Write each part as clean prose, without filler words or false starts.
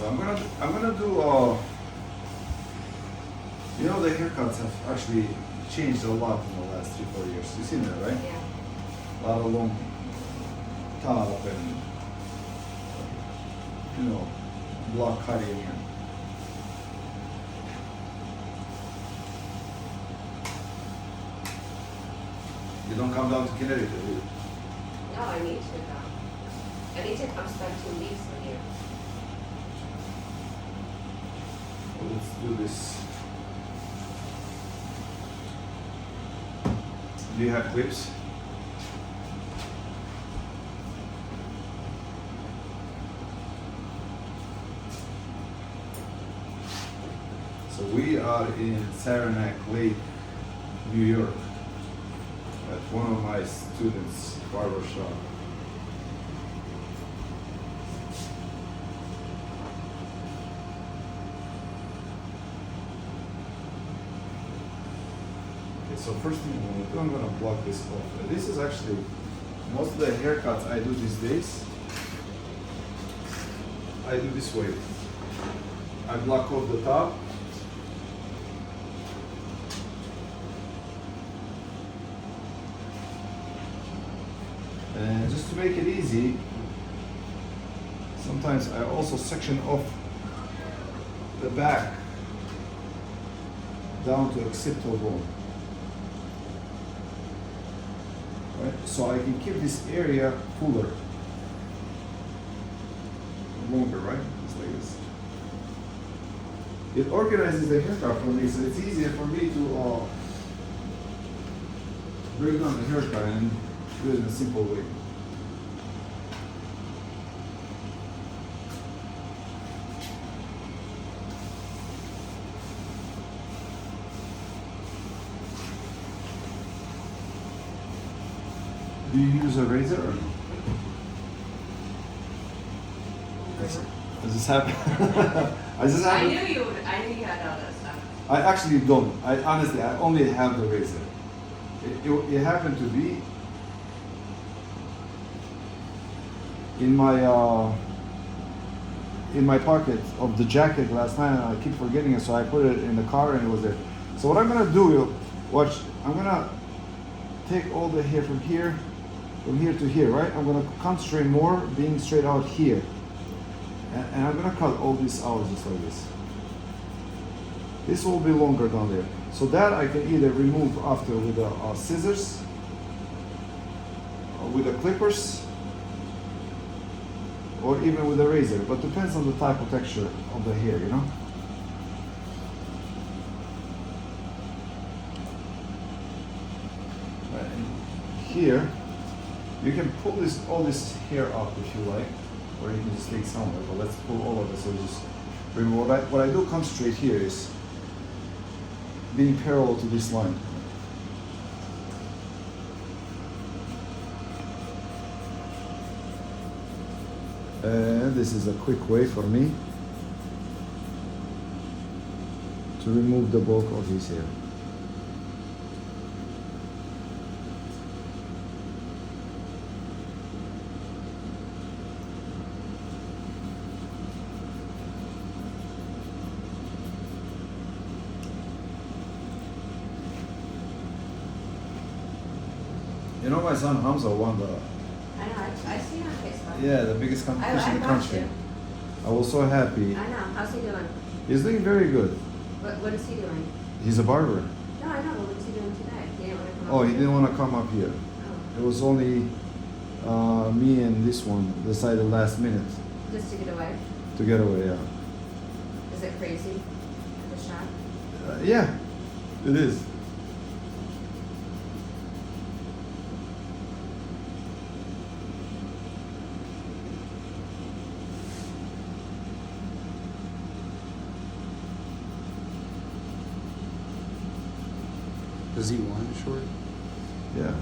So I'm gonna do you know, the haircuts have actually changed a lot in the last 3-4 years. You've seen that, right? Yeah. A lot of long top and, you know, block cutting and you don't come down to Connecticut, do you? No, I need to though. I need to come spend 2 weeks with you. Well, let's do this. Do you have clips? So we are in Saranac Lake, New York, at one of my students' barber shop. Okay, so first thing I'm going to do, I'm going to block this off. This is actually, most of the haircuts I do these days, I do this way. I block off the top. And just to make it easy, sometimes I also section off the back down to occipital bone. Right? So I can keep this area fuller, longer, right? Just like this. It organizes the haircut for me, so it's easier for me to break down the haircut and do it in a simple way. Do you use a razor or no? Does this happen? I knew you would. I knew you had all that stuff. I actually don't. I honestly, I only have the razor. It happened to be in my pocket of the jacket last night, and I keep forgetting it, so I put it in the car and it was there. So what I'm gonna do, watch, I'm gonna take all the hair from here to here, right? I'm gonna concentrate more being straight out here. And I'm gonna cut all these out just like this. This will be longer down there. So that I can either remove after with the scissors, or with the clippers, or even with a razor, but depends on the type of texture of the hair, you know? Right, and here, you can pull all this hair out if you like, or you can just take some of it, but let's pull all of it, so just remove. What I do concentrate here is being parallel to this line. And this is a quick way for me to remove the bulk of his hair. You know, my son Hamza won the I know. I see you on Facebook. yeah, the biggest competition in the country. You. I was so happy. I know. How's he doing? He's doing very good. What is he doing? He's a barber. No, I know. But what is he doing today? He didn't want to come Oh, up he here? didn't want to come up here. Oh. It was only me and this one decided last minute Just to get away? to get away. Yeah. Is it crazy? The shop? Yeah, it is. Does he want it short? Yeah.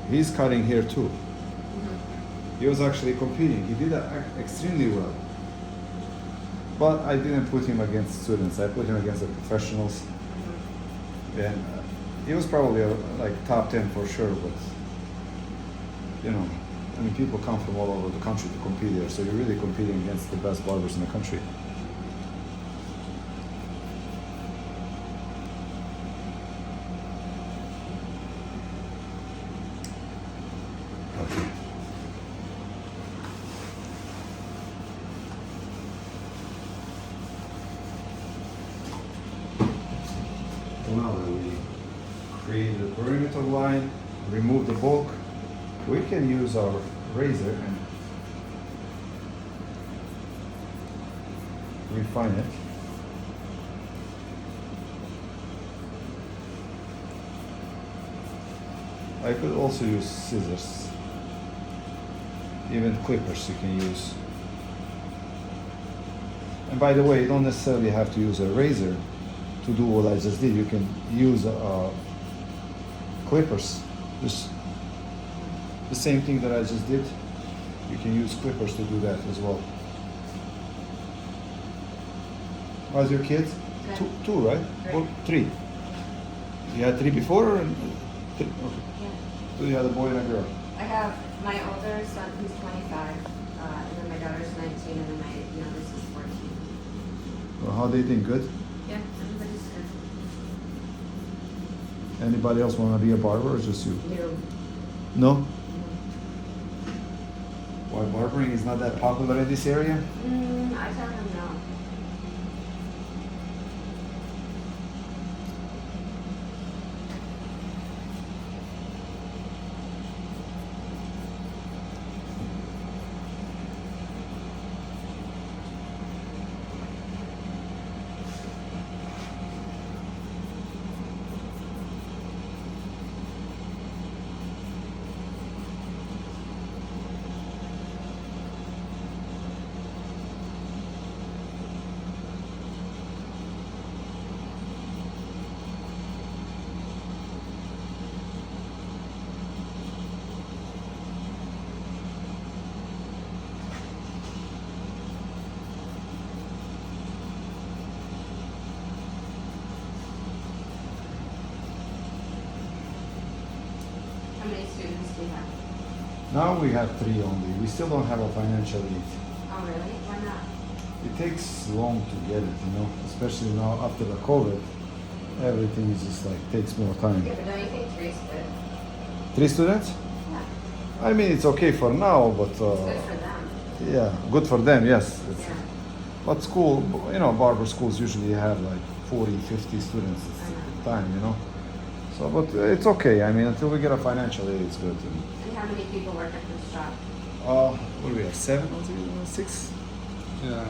He's cutting here too. Mm-hmm. He was actually competing. He did extremely well. But I didn't put him against students. I put him against the professionals. Mm-hmm. And he was probably like top 10 for sure, but you know, I mean, people come from all over the country to compete here, so you're really competing against the best barbers in the country. Okay. So now that we create the perimeter line, remove the bulk, we can use our razor and refine it. I could also use scissors, even clippers you can use. And by the way, you don't necessarily have to use a razor to do what I just did. You can use clippers, just the same thing that I just did. You can use clippers to do that as well. How's your kids? Good. Two, right? Three. Or three? You had three before? Or three? Okay. Yeah. So you had a boy and a girl. I have my older son who's 25, and then my daughter's 19, and then my youngest is 14. Well, how they think? Good? Yeah, everybody's good. Anybody else want to be a barber or just you? You. No? Why barbering is not that popular in this area? I tell him no. How many students do you have? Now we have three only. We still don't have a financial aid. Oh, really? Why not? It takes long to get it, you know, especially now after the COVID. Everything is just like takes more time. Yeah, but don't you think three's good? Three students? Yeah. I mean, it's okay for now, but It's good for them. yeah, good for them, yes. It's, Yeah. but school, you know, barber schools usually have like 40, 50 students at the time, you know. So, but it's okay. I mean, until we get a financial aid, it's good. And how many people work at this shop? What do we have? 7 altogether? 6? Yeah.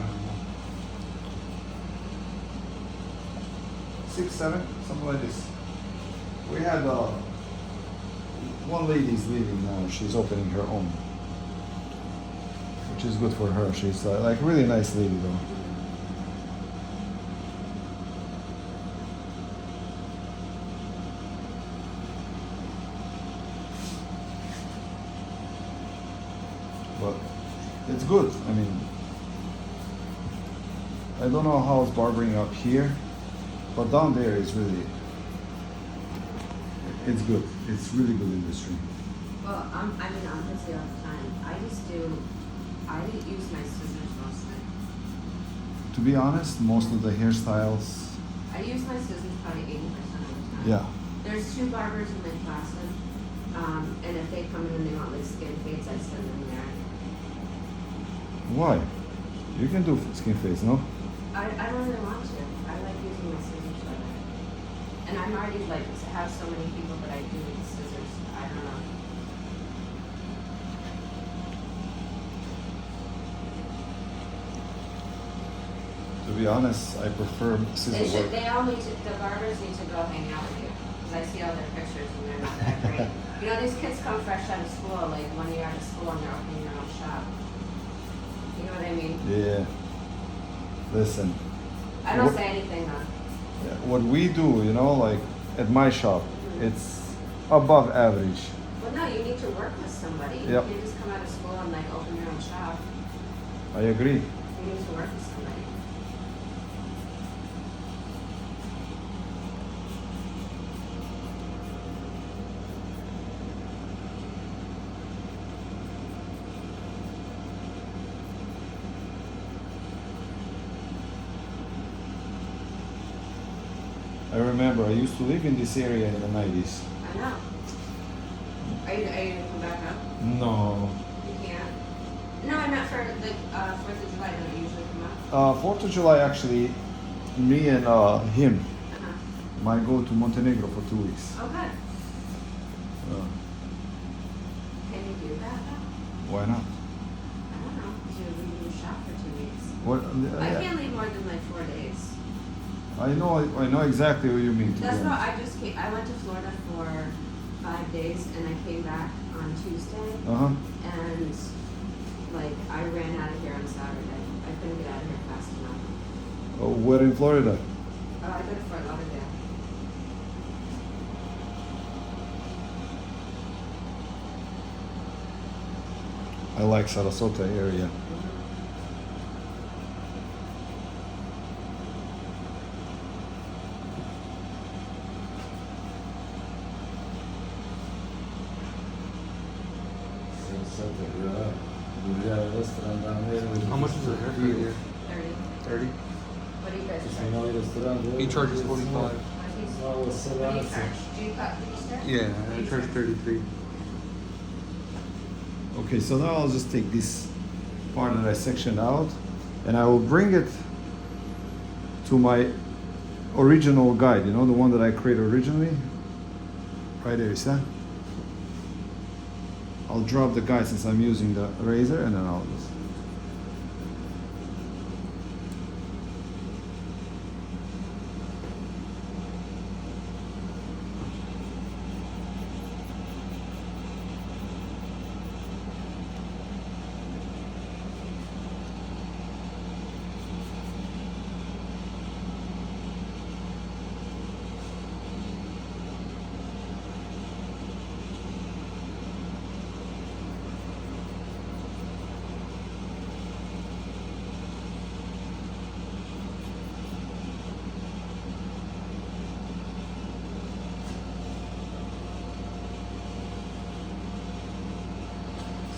6, 7, something like this. We had one lady's leaving now. She's opening her own, which is good for her. She's like really nice lady though. But it's good. I mean, I don't know how it's barbering up here, but down there it's really, it's good. It's really good industry. Well, I'm busy all the time. I use my scissors mostly. To be honest, most of the hairstyles, I use my scissors probably 80% of the time. yeah. There's 2 barbers in my classes, and if they come in and they want like skin fades, I send them there. Why? You can do skin fades, no? I don't really want to. I like using my scissors better. And I'm already like have so many people that I do with scissors. I don't know. To be honest, I prefer scissor work. They all need to. The barbers need to go hang out with you because I see all their pictures and they're not that great. You know, these kids come fresh out of school, like 1 year out of school, and they're opening their own shop. You know what I mean? Yeah. Listen, I don't What- say anything though. what we do, you know, like at my shop, it's above average. Well, no, you need to work with somebody. Yep. You can't just come out of school and like open your own shop. I agree. You need to work with somebody. I remember I used to live in this area in the 90s. I know. Are you gonna come back up? No. You can't? No, I'm not for the 4th of July, don't you usually come up? 4th of July, actually, me and him Uh-huh. might go to Montenegro for 2 weeks. Oh, good. Uh, Can you do that though? why not? I don't know, because you're leaving your shop for 2 weeks. What, I can't leave more than like 4 days. I know exactly what you mean. to That's be what honest. I went to Florida for 5 days and I came back on Tuesday Uh-huh. and like I ran out of here on Saturday. I couldn't get out of here fast enough. Oh, where in Florida? I go to Fort Lauderdale. I like Sarasota area. How much is it haircut here? 30. 30? What do you guys charge? He charges 45. What do you charge? Do you cut Easter? Yeah, I charge 33. Okay, so now I'll just take this part that I sectioned out and I will bring it to my original guide, you know, the one that I created originally. Right there, see that? I'll drop the guide since I'm using the razor and then I'll just.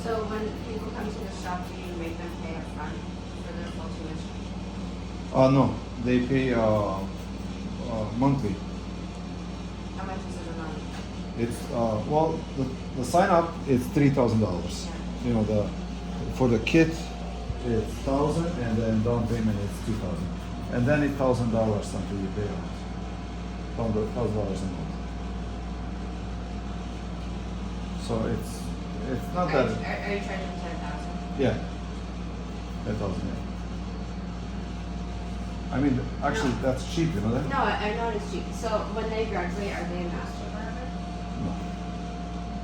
So when people come to the shop, do you make them pay up front for their full tuition? No, they pay monthly. How much is it a month? It's well, the sign up is $3,000. You know, for the kit it's 1,000 and then down payment is 2,000, and then it's $1,000 until you pay out. $1,000 a month. So it's not that. Are you charging 10,000? Yeah. 10,000. Yeah. I mean, actually, No. that's cheap. You know that? No, I know it's cheap. So when they graduate, are they a master barber? No.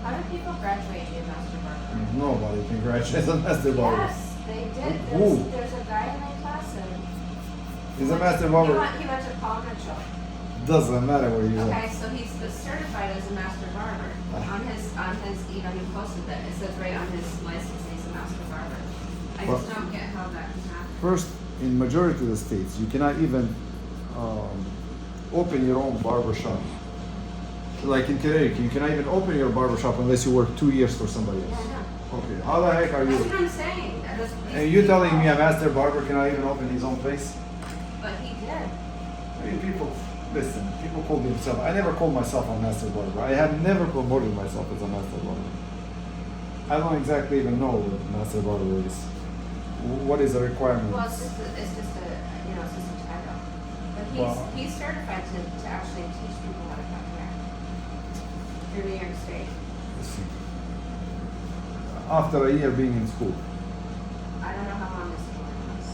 How do people graduate and be a master barber? Nobody can graduate as a master barber. Yes, they did. Who? There's a guy in my class and He's a master barber. He went to Paul Mitchell. Doesn't matter where you Okay, are. so he's certified as a master barber. On his you know, he posted that. It says right on his license he's a master barber. I just Well- don't get how that can happen. First, in majority of the states, you cannot even open your own barber shop. Like in Connecticut, you cannot even open your barber shop unless you work 2 years for somebody Yeah, I else. know. Okay, how the heck are That's what you? I'm saying. And you telling me a master barber cannot even open his own place? But he did. I mean, people, listen, people call themselves, I never called myself a master barber. I have never promoted myself as a master barber. I don't exactly even know what master barber is. What is the requirement? Well, it's just a you know, it's just a title. But Well- he's certified to actually teach people how to cut hair through New York State. Let's see. After a year being in school. I don't know how long this school is.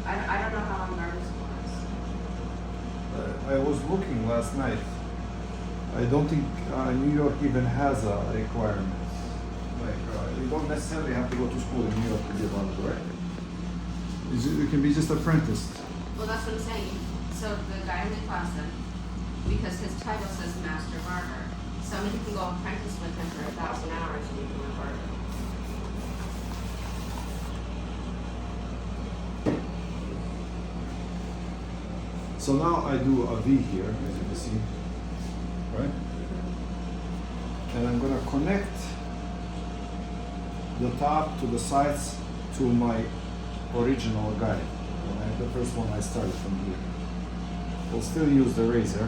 I don't know how long barber school is. I was looking last night. I don't think New York even has a requirement. Like, you don't necessarily have to go to school in New York to be a barber, right? You can be just apprenticed. Well, that's what I'm saying. So the guy in the class then, because his title says master barber, somebody can go apprentice with him for 1,000 hours and become a barber. So now I do a V here, as you can see, right? And I'm gonna connect the top to the sides to my original guide. And the first one I started from here. we'll still use the razor.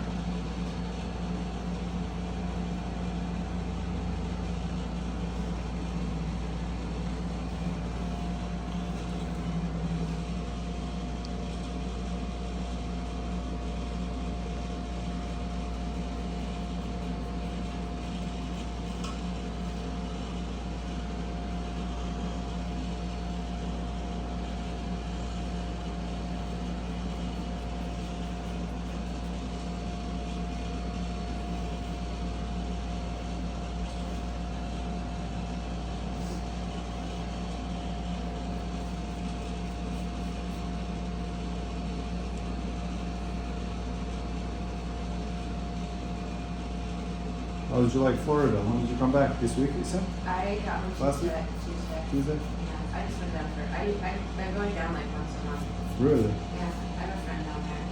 How did you like Florida? When did you come back? This week, you said? I got home Last week? Tuesday. Tuesday? Yeah, I just went down for, I'm going down like once a month. Really? Yeah, I have a friend down there.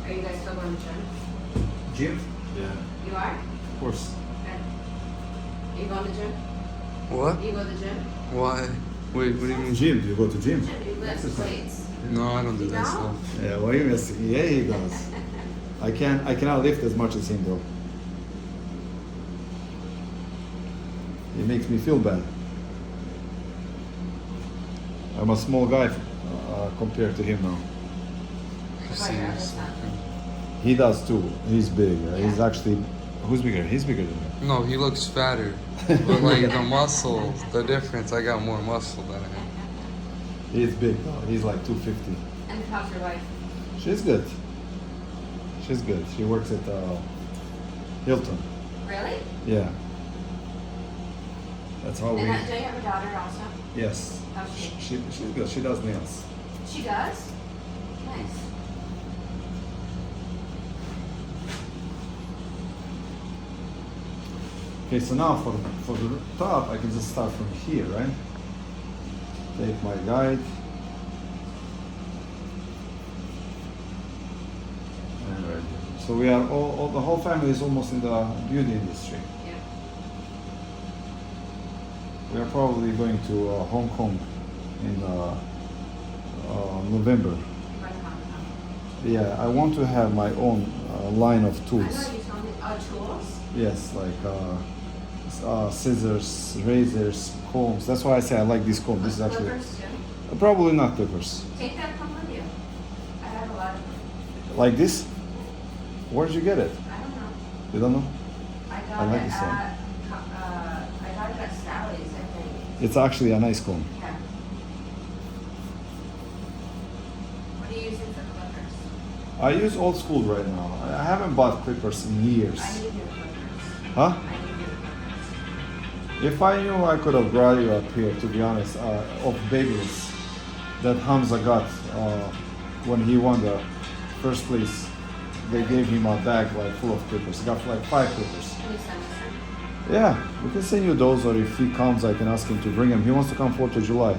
Are you guys still going to gym? Gym? Yeah. You are? Of course. Okay. You going to gym? What? You go to the gym? Why? Wait, what do you mean? Gym? Do you go to gym? Gym, you lift Exercise. weights. No, I don't do that No? stuff. Yeah, what are you missing? Yeah, he does. I cannot lift as much as him though. It makes me feel bad. I'm a small guy compared to him now. I see Right, this. He does too. He's big. He's Yeah. actually. Who's bigger? He's bigger than me. No, he looks fatter. But like the muscles, the difference, I got more muscle than him. He's big though. He's like 250. And how's your wife? She's good. She's good. She works at Hilton. Really? Yeah. That's how we. And do you have a daughter also? Yes. How's she? She's good. She does nails. She does? Nice. Okay, so now for the top, I can just start from here, right? Take my guide. And right here. So we are all the whole family is almost in the beauty industry. Yeah. We are probably going to Hong Kong in November. You went to Hong Kong. Yeah, I want to have my own line of I tools. know you told me. Tools? Yes, like scissors, razors, combs. That's why I say I like this comb. This is actually Clippers too? probably not clippers. Take that comb with you. I have a lot of them. Like this? Where did you get it? I don't know. You don't know? I got I like it this one. at, I got it at Sally's, I think. It's actually a nice comb. Yeah. What are you using for clippers? I use old school right now. I haven't bought clippers in years. I need new clippers. Huh? I need new clippers. If I knew I could have brought you up here, to be honest, of Babyliss that Hamza got when he won the first place. They gave him a bag like full of clippers. He got like 5 clippers. Can you send me some? Yeah, we can send you those, or if he comes, I can ask him to bring them. He wants to come 4th of July.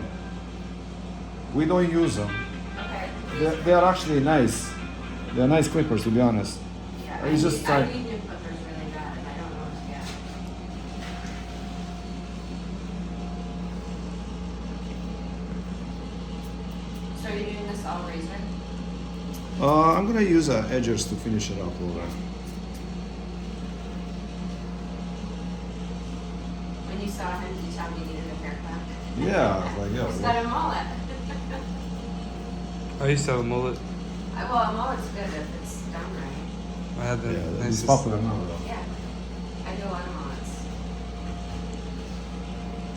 We don't use them. Okay. They are actually nice. They're nice clippers, to be honest. Yeah, It's just I like- need new clippers really bad, and I don't know what to get. So are you doing this all razor? I'm gonna use edgers to finish it up a little bit. When you saw him, did you tell him you needed a haircut? Yeah, I was like, yeah. He's got a mullet. I used to have a mullet. Well, a mullet's good if it's done right. I had the Yeah, it's nicest. popular now though. Yeah. I do a lot of mullets.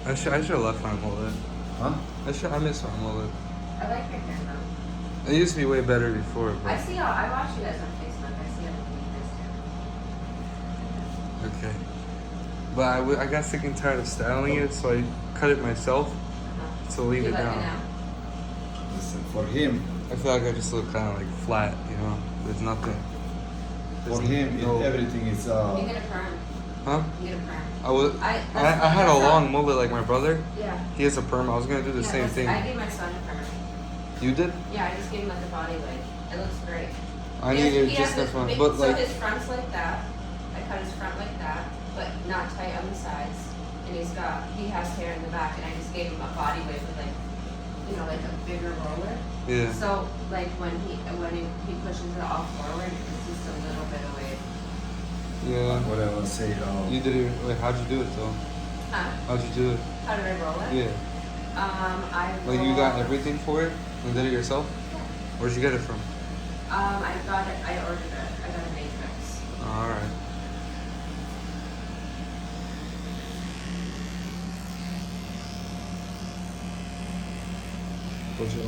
I should have left my mullet. Huh? I miss my mullet. I like your hair though. It used to be way better before, I but see all, I watch you guys on Facebook. I see everything you guys do. okay. But I got sick and tired of styling it, so I cut it myself Uh-huh. to leave You it let me down. know. Listen, for him, I feel like I just look kind of like flat, you know? There's nothing. for him, everything is. You get a perm. Huh? You get a perm. I that's- had a that's long not- mullet like my brother. Yeah. He has a perm. I was gonna do the Yeah, same that's- thing. I gave my son a perm. You did? Yeah, I just gave him like a body wig. It looks great. I He has- needed he just has that a one, big- but so like his front's like that. I cut his front like that, but not tight on the sides. And he has hair in the back, and I just gave him a body wig with like you know, like a bigger roller. Yeah. So like when he pushes it all forward, it's just a little bit of wave. Yeah. What I want to say, You did it. Wait, how'd you do it though? Huh? How'd you do it? How did I roll it? Yeah. I Like you got rolled- everything for it and did it yourself? Yeah. Where'd you get it from? I got it. I ordered it. I got a matrix. All right. what's your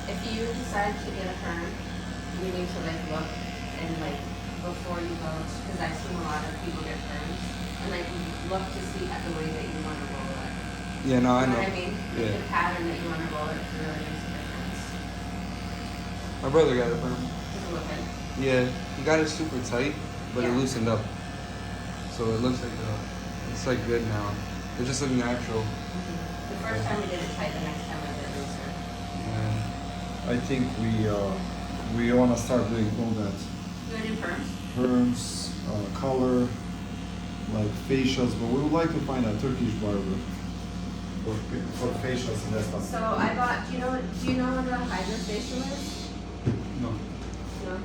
If you decide to get a perm, you need to like look and like before you go, because I've seen a lot of people get perms, and like look to see at the way that you want to roll it. Yeah, no, I You know know. what I mean? Yeah. The pattern that you want to roll it really makes a difference. My brother got it from. Does it look good? Yeah, he got it super tight, but it Yeah. loosened up. So it looks like it's like good now. It just looked natural. The first time we did it tight, the next time I did it looser. Yeah. I think we want to start doing all that. You want to do perms? Perms, color, like facials, but we would like to find a Turkish barber for facials and that stuff. So I bought. Do you know what a hydrofacial is? No. No.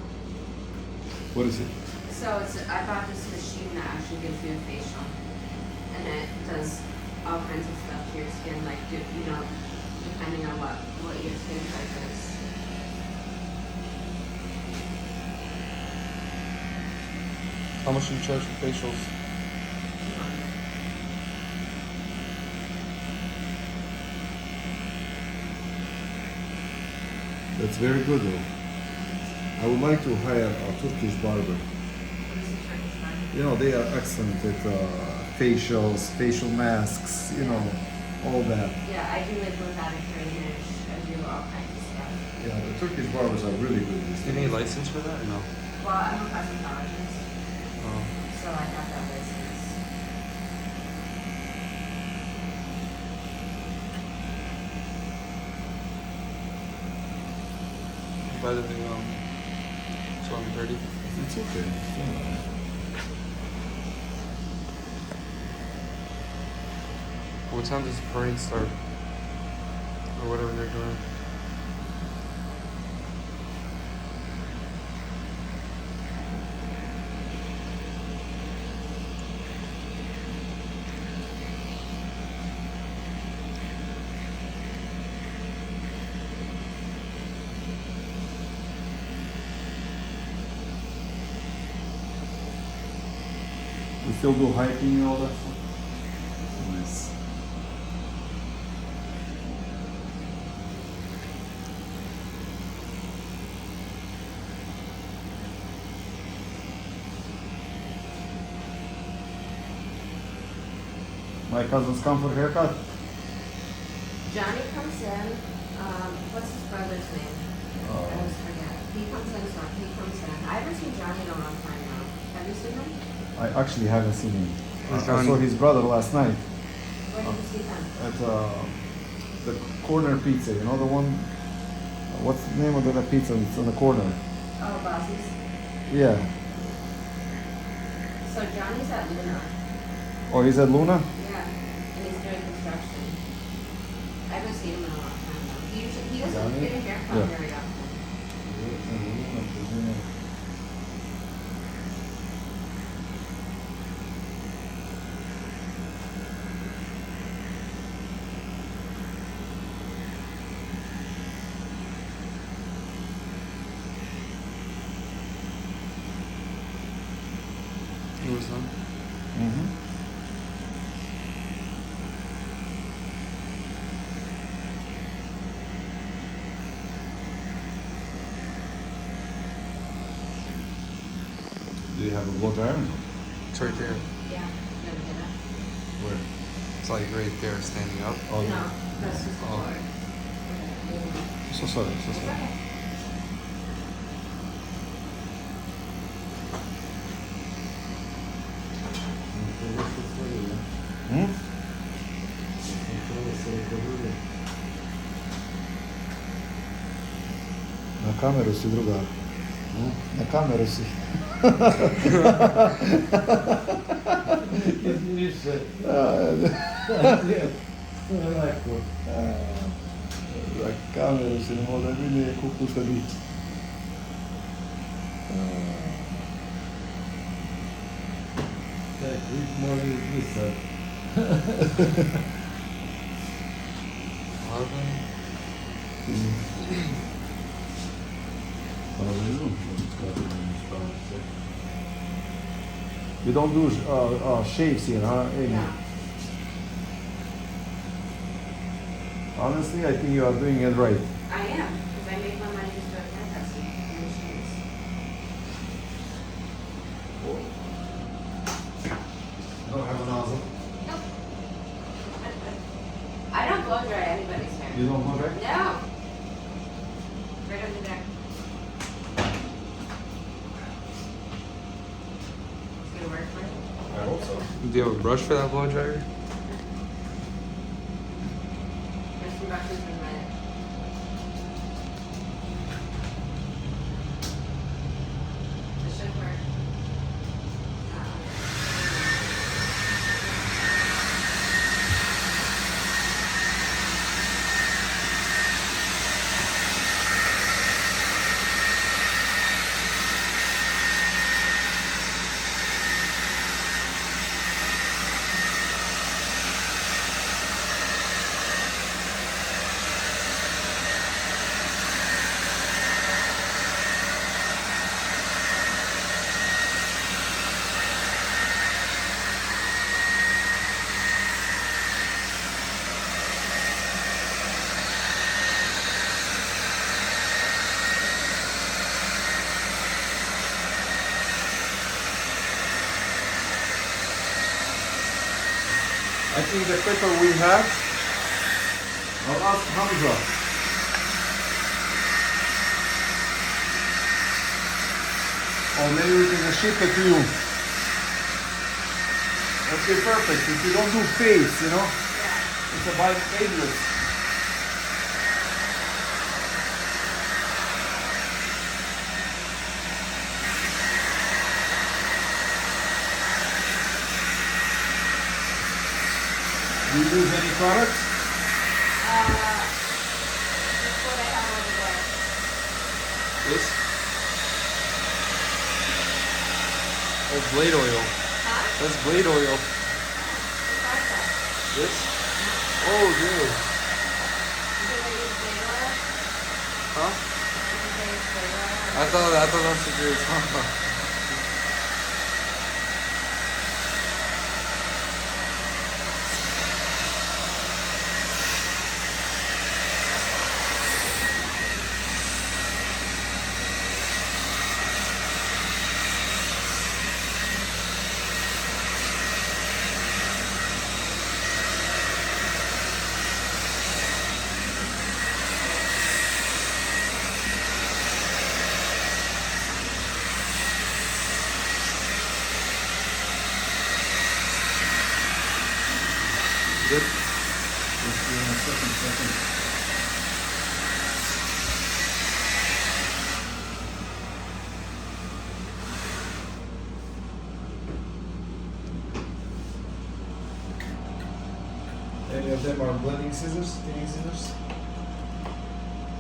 What is it? So I bought this machine that actually gives you a facial, and it does all kinds of stuff to your skin, like depending on what your skin type is. How much do you charge for facials? That's very good though. I would like to hire a Turkish barber. What is a Turkish barber? You know, they are excellent at facials, facial masks, you know, all that. Yeah, I do like lymphatic drainage. I do all kinds of stuff. Yeah, the Turkish barbers are really good at this. Do you need a license for that or no? Well, I'm a cosmetologist, Oh. so I got that license. By the way, it's 1:30. It's okay. What time does the parade start? Or whatever they're doing. We still do hiking and all that stuff. Nice. My cousins come for haircut. Johnny comes in. What's his brother's name? I always forget. He comes in, so he comes in. I haven't seen Johnny in a long time now. Have you seen him? I actually haven't seen him. Who's I Johnny? saw his brother last night Where did you see him? at the corner pizza. You know the one? What's the name of that pizza? It's on the corner. Oh, Bossy's. Yeah. So Johnny's at Luna. Oh, he's at Luna? Yeah, and he's doing construction. I haven't seen him in a long time though. He doesn't Johnny? get a haircut Yeah. very often. It was done. Mm-hmm. Do you have a blow dryer? It's right there. Yeah, never did it. Where? It's like right there, standing up. Oh, No, that's just the Oh. board. So sorry, so It's sorry. okay. Hmm? Na kameru si drugar. Na kameru si. Kesinlikle. Lako. Za kameru se ne može vidjeti koliko šta bi. Tak, uvijek može izbrisati. You don't do shaves here, huh? Amy? No. Honestly, I think you are doing it right. I am, because I make my money just doing hairdressing and machines. You don't have a nozzle. Nope. I don't blow dry anybody's hair. You don't know, right? No. Right under there. It's gonna work for you. I hope so. Do you have a brush for that blow dryer? There's some brushes in my. This should work. I think the paper we have, I'll ask Hamza. Or maybe we can ship it to you. Okay, perfect. If you don't do face, you know, Yeah. it's about ageless. Do you use any products? That's what I have over there. This? Oh, blade oil. Huh? That's blade oil. What's that? This? Oh, dude. Did they use blade oil? Huh? Did they use blade oil? I thought that's what you were talking about. Good. Just give me a second. Any of them are blending scissors, thinning scissors?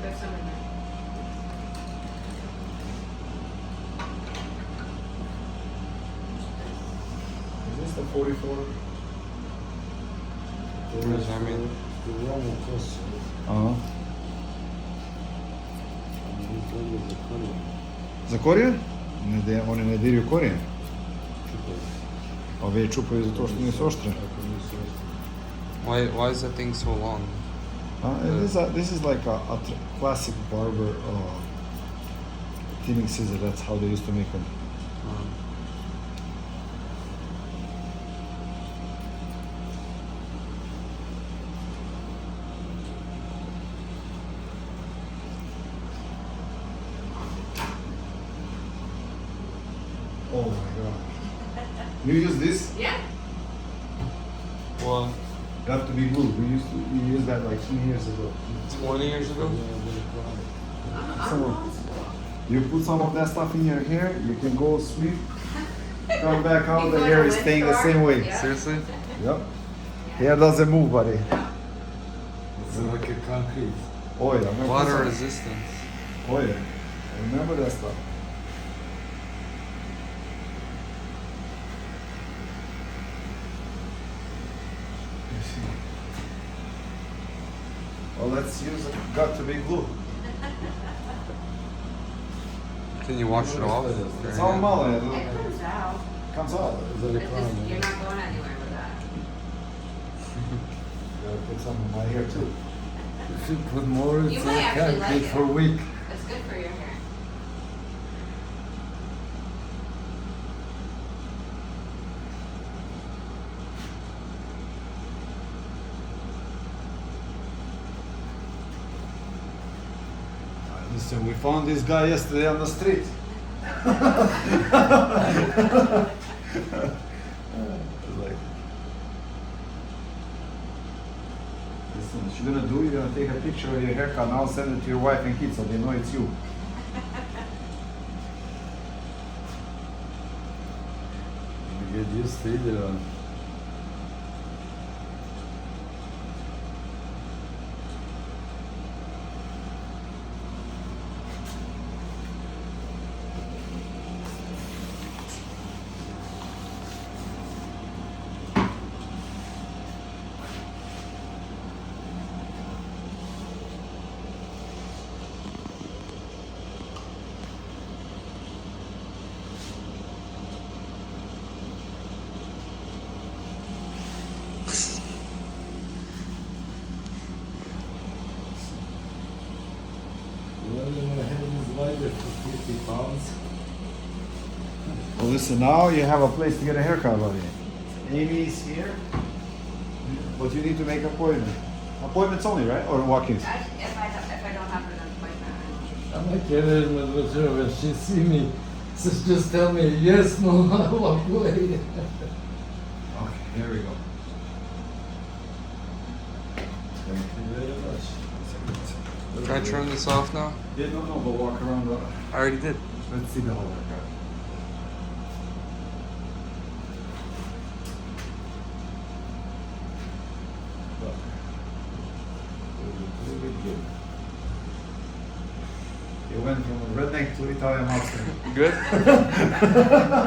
There's some in there. Is this the 44? Measurement. Ага. За кориjen? Oni ne diraju korijen. Ove čupaju zato što nisu oštre. Why is that thing so long? This is like a classic barber thinning scissor. That's how they used to make them. Oh my god. You use this? Yeah. Well, You have to be glued. We used that like 2 years ago. 20 years ago? Someone, You put some of that stuff in your hair, you can go sweep, come back out, You the go hair to is staying the Windsor, same way. yeah. Seriously? Yep. Hair doesn't move, buddy. It's like a concrete. Oh yeah. I'm gonna put Water some- resistance. Oh yeah. Remember that stuff. You see. Well, let's use got to be glue. Can you wash it off? It's all mullet. It comes out. Comes out. It's a You're requirement. not going anywhere with that. Gotta put some in my hair too. If you put more, You it's might like actually concrete like for a it. week. It's good for your hair. Listen, we found this guy yesterday on the street. Like, listen, what you're gonna do, you're gonna take a picture of your haircut and I'll send it to your wife and kids so they know it's you. You get used to either one. Well, you know, having his rider for 50 pounds. Well, listen, now you have a place to get a haircut, buddy. Amy's here, but you need to make an appointment. Appointments only, right? Or walk-ins? If I don't have an appointment. I might get her with her when she see me. So just tell me, yes, no, I walk away. Okay, here we go. Thank you very much. Can I turn this off now? Yeah, no, but walk around the... I already did. Let's see the whole haircut. Look. Really good. You went from a redneck to Italian mobster. Good?